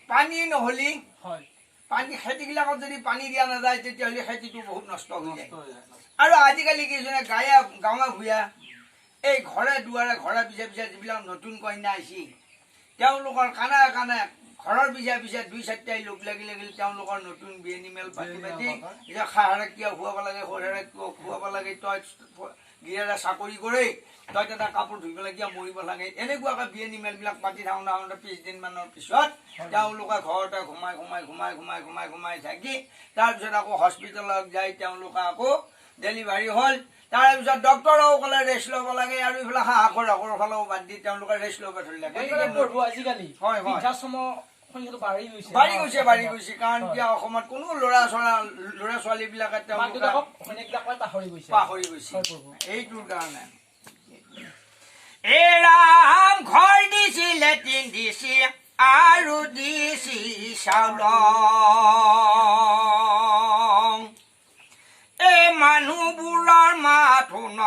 পানী নহলি পানী খেতিবিলাকত যদি পানী দিয়া নাযায় তেতিয়াহ'লে খেতিটো বহুত নষ্ট হৈ যায় আৰু আজিকালি কি হৈছে গাঁৱে ভূঞা এই ঘৰে দুৱাৰে ঘৰে পিছে পিছে যিবিলাক নতুন কন্যা আহিছে তেওঁলোকৰ কাণে কাণে ঘৰৰ পিছে পিছে দুই চাৰিটাই লোক লাগিলে তেওঁলোকৰ নতুন বিয়নী মেল পাতি পাতি এতিয়া খাহাৰে কিয় খুৱাব লাগে সৰেৰে কিয় খুৱাব লাগে তই গিৰিয়েৰে চাকৰি কৰি তই এটা কাপোৰ ধুই পেলাই কিয় মৰিব লাগে এনেকুৱাকৈ বিয়নী মেলবিলাক পাতি থাকোঁতে 20 দিনমানৰ পিছত তেওঁলোকে ঘৰতে ঘুমাই থাকি তাৰপিছত আকৌ হস্পিটেলত যাই তেওঁলোকে আকৌ ডেলিভাৰী হ'ল তাৰপিছত ডক্টৰেও ক'লে ৰেষ্ট ল'ব লাগে আৰু এইফালে হাঁহৰ ফালেও বাদ দি তেওঁলোকে ৰেষ্ট ল'ব ধৰিলে আজিকালি বাঢ়ি গৈছে কাৰণ এতিয়া অসমত কোনো ল'ৰা ছোৱালীবিলাকে পাহৰি গৈছে এইটোৰ কাৰণে এই ৰাম ঘৰ দিছি লেট্ৰিন দিছি আৰু দিছি চাউল এই মানুহবোৰৰ মাথো ন